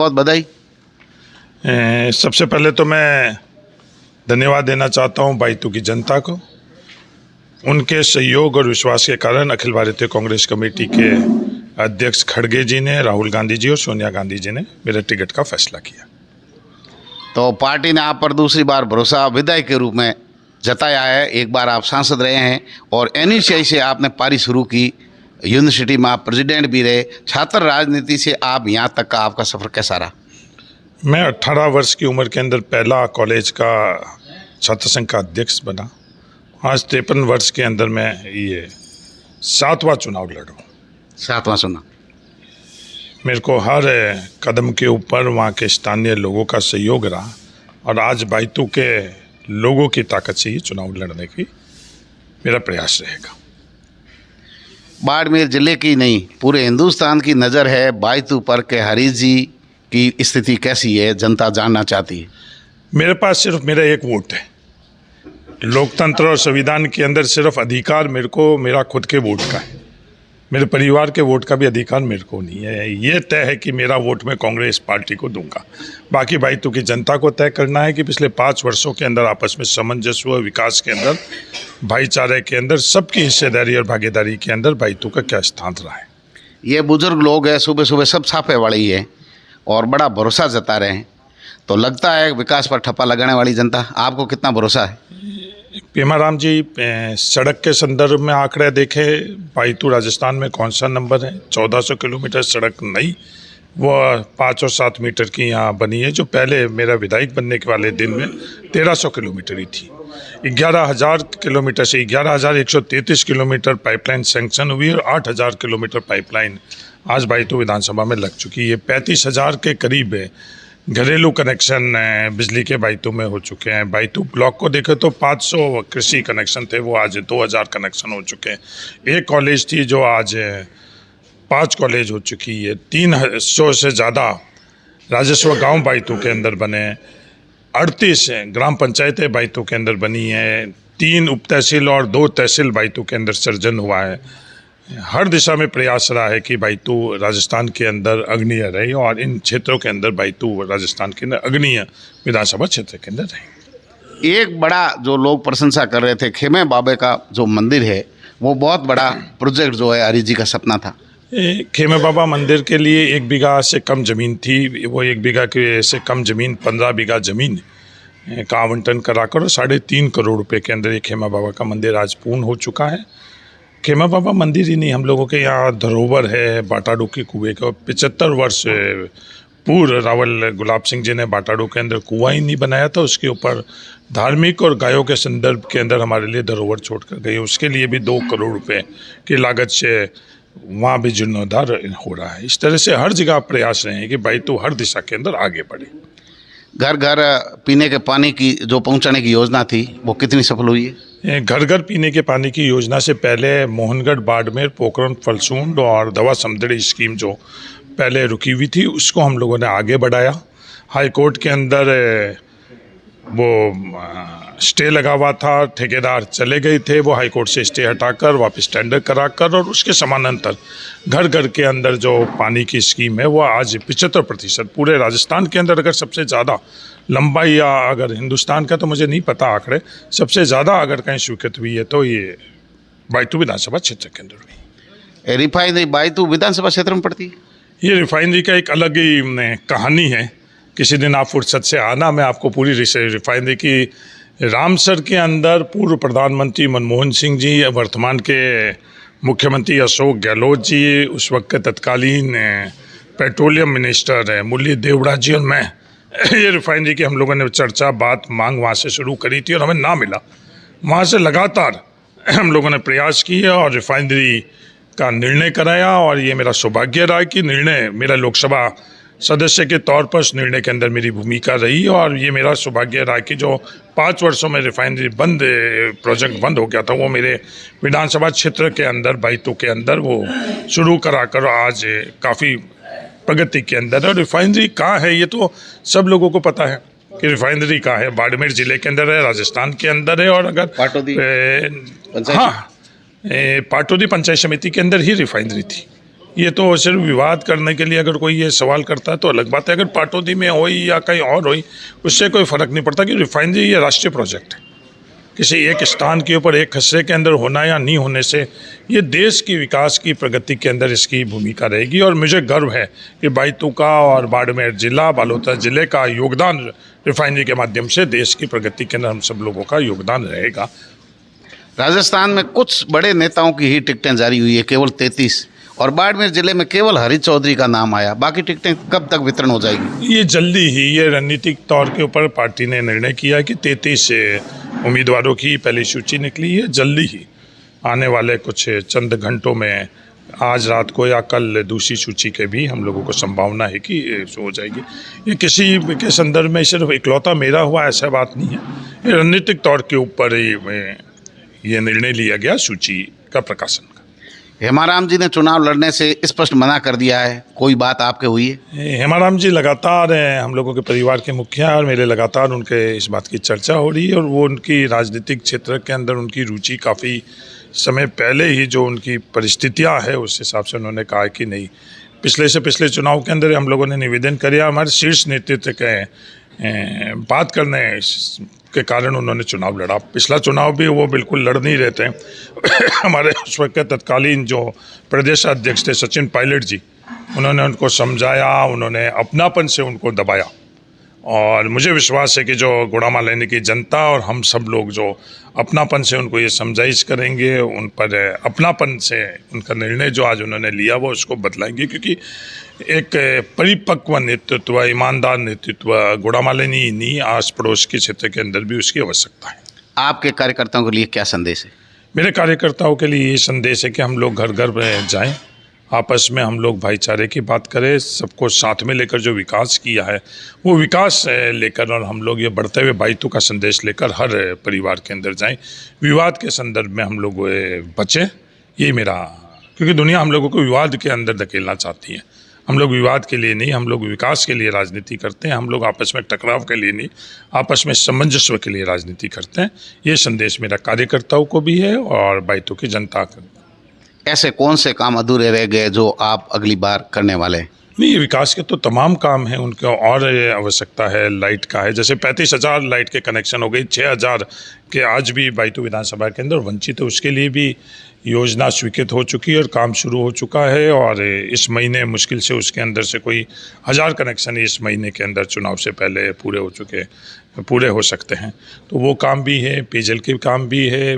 बहुत बधाई। सबसे पहले तो मैं धन्यवाद देना चाहता हूं बाइतू की जनता को। उनके सहयोग और विश्वास के कारण अखिल भारतीय कांग्रेस कमेटी के अध्यक्ष खड़गे जी ने, राहुल गांधी जी और सोनिया गांधी जी ने मेरे टिकट का फैसला किया। तो पार्टी ने आप पर दूसरी बार भरोसा विधायक के रूप में जताया है। एक बार आप सांसद रहे हैं और NUCI से आपने पारी शुरू की, यूनिवर्सिटी में आप प्रेसिडेंट भी रहे। छात्र राजनीति से आप यहाँ तक का आपका सफ़र कैसा रहा? मैं 18 वर्ष की उम्र के अंदर पहला कॉलेज का छात्र संघ का अध्यक्ष बना। आज 53 वर्ष के अंदर मैं ये 7वां चुनाव लड़ रहा हूँ। 7वां चुनाव। मेरे को हर कदम के ऊपर वहाँ के स्थानीय लोगों का सहयोग रहा और आज बाइतू के लोगों की ताकत से ही चुनाव लड़ने की मेरा प्रयास रहेगा। बाड़मेर जिले की नहीं, पूरे हिंदुस्तान की नज़र है बाइतू पर के हरीश जी की स्थिति कैसी है, जनता जानना चाहती है। मेरे पास सिर्फ मेरा एक वोट है। लोकतंत्र और संविधान के अंदर सिर्फ अधिकार मेरा खुद के वोट का है। मेरे परिवार के वोट का भी अधिकार मेरे को नहीं है। ये तय है कि मेरा वोट मैं कांग्रेस पार्टी को दूंगा। बाकी बाइतू की जनता को तय करना है कि पिछले 5 वर्षों के अंदर आपस में सामंजस्य व विकास के अंदर, भाईचारे के अंदर, सबकी हिस्सेदारी और भागीदारी के अंदर बाइतू का क्या स्थान रहा है। ये बुजुर्ग लोग हैं, सुबह सुबह सब छापे वाले ही है और बड़ा भरोसा जता रहे हैं, तो लगता है विकास पर ठप्पा लगाने वाली जनता। आपको कितना भरोसा है? पेमाराम जी, सड़क के संदर्भ में आंकड़े देखें, बाइतू राजस्थान में कौन सा नंबर है। 1400 किलोमीटर सड़क नई, वो 5 और 7 मीटर की यहाँ बनी है, जो पहले मेरा विधायक बनने के वाले दिन में 1300 किलोमीटर ही थी। 11,000 किलोमीटर से 11,133 किलोमीटर पाइपलाइन सैंक्शन हुई और 8,000 किलोमीटर पाइपलाइन आज बाइतू विधानसभा में लग चुकी है। 35,000 के करीब घरेलू कनेक्शन बिजली के बाइतू में हो चुके हैं। बाइतू ब्लॉक को देखें तो 500 कृषि कनेक्शन थे, वो आज 2,000 कनेक्शन हो चुके हैं। एक कॉलेज थी जो आज 5 कॉलेज हो चुकी है। 300 से ज़्यादा राजस्व गांव बाइतू के अंदर बने। 38 ग्राम पंचायतें बाइतू के अंदर बनी हैं। 3 उप तहसील और 2 तहसील बाइतू के अंदर सर्जन हुआ है। हर दिशा में प्रयास रहा है कि बाइतू राजस्थान के अंदर अग्रणीय रहे और इन क्षेत्रों के अंदर बाइतू राजस्थान के अंदर अग्रणीय विधानसभा क्षेत्र के अंदर रहे। एक बड़ा जो लोग प्रशंसा कर रहे थे, खेमे बाबे का जो मंदिर है, वो बहुत बड़ा प्रोजेक्ट जो है हरीश जी का सपना था। खेमे बाबा मंदिर के लिए 1 बीघा से कम ज़मीन थी। वो 1 बीघा के से कम ज़मीन 15 बीघा ज़मीन का आवंटन कराकर 3.5 करोड़ रुपए के अंदर ये खेमा बाबा का मंदिर आज पूर्ण हो चुका है। खेमा बाबा मंदिर ही नहीं, हम लोगों के यहाँ धरोहर है बाटाडू के कुएँ का। 75 वर्ष पूर्व रावल गुलाब सिंह जी ने बाटाडू के अंदर कुआं ही नहीं बनाया था, उसके ऊपर धार्मिक और गायों के संदर्भ के अंदर हमारे लिए धरोहर छोड़ कर गई। उसके लिए भी 2 करोड़ रुपए की लागत से वहाँ भी जीर्णोद्धार हो रहा है। इस तरह से हर जगह प्रयास रहे हैं कि बाइतू हर दिशा के अंदर आगे बढ़े। घर घर पीने के पानी की जो पहुंचाने की योजना थी, वो कितनी सफल हुई है? घर घर पीने के पानी की योजना से पहले मोहनगढ़, बाड़मेर, पोखरण, फलसूंड और दवा समदड़ी स्कीम जो पहले रुकी हुई थी, उसको हम लोगों ने आगे बढ़ाया। हाई कोर्ट के अंदर वो स्टे लगा हुआ था, ठेकेदार चले गए थे, वो हाई कोर्ट से स्टे हटाकर वापस टेंडर कराकर और उसके समानांतर घर घर के अंदर जो पानी की स्कीम है वो आज 75% पूरे राजस्थान के अंदर, अगर सबसे ज़्यादा लंबाई या अगर हिंदुस्तान का तो मुझे नहीं पता आंकड़े, सबसे ज़्यादा अगर कहीं स्वीकृत हुई है तो ये बाइतू विधानसभा क्षेत्र के अंदर हुई। रिफाइनरी बाइतू विधानसभा क्षेत्र में पड़ती है। ये रिफाइनरी का एक अलग ही कहानी है। किसी दिन आप फुर्सत से आना, मैं आपको पूरी रिफाइनरी की रामसर के अंदर पूर्व प्रधानमंत्री मनमोहन सिंह जी, वर्तमान के मुख्यमंत्री अशोक गहलोत जी, उस वक्त के तत्कालीन पेट्रोलियम मिनिस्टर मुरली देवड़ा जी और मैं, ये रिफाइनरी की हम लोगों ने चर्चा, बात, मांग वहाँ से शुरू करी थी और हमें ना मिला। वहाँ से लगातार हम लोगों ने प्रयास किए और रिफाइनरी का निर्णय कराया और ये मेरा सौभाग्य रहा कि निर्णय मेरा लोकसभा सदस्य के तौर पर उस निर्णय के अंदर मेरी भूमिका रही और ये मेरा सौभाग्य रहा कि जो 5 वर्षों में रिफाइनरी प्रोजेक्ट बंद हो गया था, वो मेरे विधानसभा क्षेत्र के अंदर, बाइतू के अंदर वो शुरू कराकर आज काफ़ी प्रगति के अंदर है। रिफाइनरी कहाँ है ये तो सब लोगों को पता है कि रिफाइनरी कहाँ है। बाड़मेर जिले के अंदर है, राजस्थान के अंदर है और अगर पाटौदी पंचायत समिति के अंदर ही रिफाइनरी थी। ये तो सिर्फ विवाद करने के लिए अगर कोई ये सवाल करता है तो अलग बात है। अगर पाटौदी में हो या कहीं और हो, उससे कोई फ़र्क नहीं पड़ता कि रिफाइनरी ये राष्ट्रीय प्रोजेक्ट है। किसी एक स्थान के ऊपर एक खसरे के अंदर होना या नहीं होने से ये देश की विकास की प्रगति के अंदर इसकी भूमिका रहेगी। और मुझे गर्व है कि बायतूका और बाड़मेर जिला, बालोतरा जिले का योगदान रिफाइनरी के माध्यम से देश की प्रगति के अंदर हम सब लोगों का योगदान रहेगा। राजस्थान में कुछ बड़े नेताओं की ही टिकटें जारी हुई है, केवल 33, और बाड़मेर जिले में केवल हरीश चौधरी का नाम आया। बाकी टिकटें कब तक वितरण हो जाएगी? ये जल्दी ही, ये रणनीतिक तौर के ऊपर पार्टी ने निर्णय किया कि 33 उम्मीदवारों की पहली सूची निकली है। जल्दी ही आने वाले कुछ चंद घंटों में, आज रात को या कल, दूसरी सूची के भी हम लोगों को संभावना है कि हो जाएगी। ये किसी के संदर्भ में सिर्फ इकलौता मेरा हुआ ऐसा बात नहीं है, ये रणनीतिक तौर के ऊपर ये निर्णय लिया गया सूची का प्रकाशन का। हेमाराम जी ने चुनाव लड़ने से स्पष्ट मना कर दिया है, कोई बात आपके हुई है? हेमाराम जी लगातार हम लोगों के परिवार के मुखिया, और मेरे लगातार उनके इस बात की चर्चा हो रही है। और वो उनकी राजनीतिक क्षेत्र के अंदर उनकी रुचि काफ़ी समय पहले ही, जो उनकी परिस्थितियां है उस हिसाब से उन्होंने कहा कि नहीं, पिछले चुनाव के अंदर हम लोगों ने निवेदन किया, हमारे शीर्ष नेतृत्व के बात करने के कारण उन्होंने चुनाव लड़ा। पिछला चुनाव भी वो बिल्कुल लड़ नहीं रहे थे। हमारे उस वक्त के तत्कालीन जो प्रदेश अध्यक्ष थे सचिन पायलट जी, उन्होंने उनको समझाया, उन्होंने अपनापन से उनको दबाया। और मुझे विश्वास है कि जो गुड़ामा लेने की जनता और हम सब लोग जो अपनापन से उनको ये समझाइश करेंगे, उन पर अपनापन से उनका निर्णय जो आज उन्होंने लिया वो उसको बदलाएंगे। क्योंकि एक परिपक्व नेतृत्व, ईमानदार नेतृत्व गुड़ामा लेनी नहीं, आस पड़ोस के क्षेत्र के अंदर भी उसकी आवश्यकता है। आपके कार्यकर्ताओं के लिए क्या संदेश है? मेरे कार्यकर्ताओं के लिए ये संदेश है कि हम लोग घर घर में जाएं, आपस में हम लोग भाईचारे की बात करें, सबको साथ में लेकर जो विकास किया है वो विकास लेकर, और हम लोग ये बढ़ते हुए भाईतू का संदेश लेकर हर परिवार के अंदर जाएं। विवाद के संदर्भ में हम लोग बचें, ये मेरा, क्योंकि दुनिया हम लोगों को विवाद के अंदर धकेलना चाहती है। हम लोग विवाद के लिए नहीं, हम लोग विकास के लिए राजनीति करते हैं। हम लोग आपस में टकराव के लिए नहीं, आपस में सामंजस्य के लिए राजनीति करते हैं। ये संदेश मेरा कार्यकर्ताओं को भी है और बायतू की जनता को। ऐसे कौन से काम अधूरे रह गए जो आप अगली बार करने वाले हैं? नहीं, विकास के तो तमाम काम हैं, उनका और आवश्यकता है। लाइट का है, जैसे 35,000 लाइट के कनेक्शन हो गई, 6,000 के आज भी बायतू विधानसभा के अंदर वंचित है, उसके लिए भी योजना स्वीकृत हो चुकी है और काम शुरू हो चुका है। और इस महीने मुश्किल से उसके अंदर से कोई 1000 कनेक्शन इस महीने के अंदर चुनाव से पहले पूरे हो सकते हैं। तो वो काम भी है, पेयजल के काम भी है,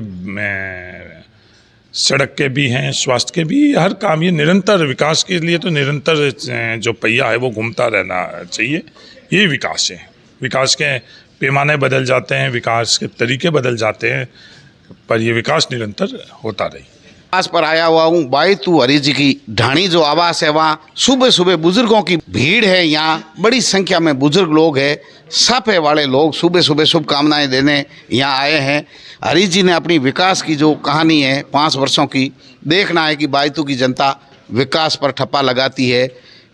सड़क के भी हैं, स्वास्थ्य के भी, हर काम। ये निरंतर विकास के लिए तो निरंतर जो पहिया है वो घूमता रहना चाहिए। ये विकास है। विकास के पैमाने बदल जाते हैं, विकास के तरीके बदल जाते हैं, पर ये विकास निरंतर होता रही। आस पर आया हुआ हूँ बायतू हरीश जी की ढाणी जो आवास है, वहाँ सुबह सुबह बुजुर्गों की भीड़ है। यहाँ बड़ी संख्या में बुजुर्ग लोग हैं, साफे वाले लोग सुबह सुबह शुभकामनाएं देने यहाँ आए हैं। हरीश जी ने अपनी विकास की जो कहानी है 5 वर्षों की, देखना है कि बायतू की जनता विकास पर ठप्पा लगाती है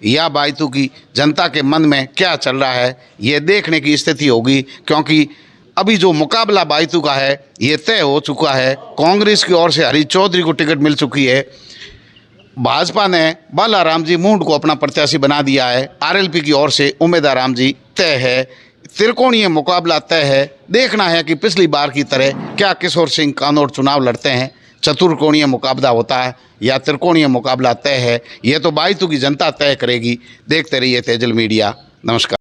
या बायतू की जनता के मन में क्या चल रहा है, ये देखने की स्थिति होगी। क्योंकि अभी जो मुकाबला बायतू का है ये तय हो चुका है। कांग्रेस की ओर से हरीश चौधरी को टिकट मिल चुकी है, भाजपा ने बालाराम जी मूंड को अपना प्रत्याशी बना दिया है, आरएलपी की ओर से उम्मीदवार जी तय है। त्रिकोणीय मुकाबला तय है। देखना है कि पिछली बार की तरह क्या किशोर सिंह कानोड़ चुनाव लड़ते हैं, चतुर्कोणीय मुकाबला होता है या त्रिकोणीय मुकाबला तय है, ये तो बायतू की जनता तय करेगी। देखते रहिए तेजल मीडिया। नमस्कार।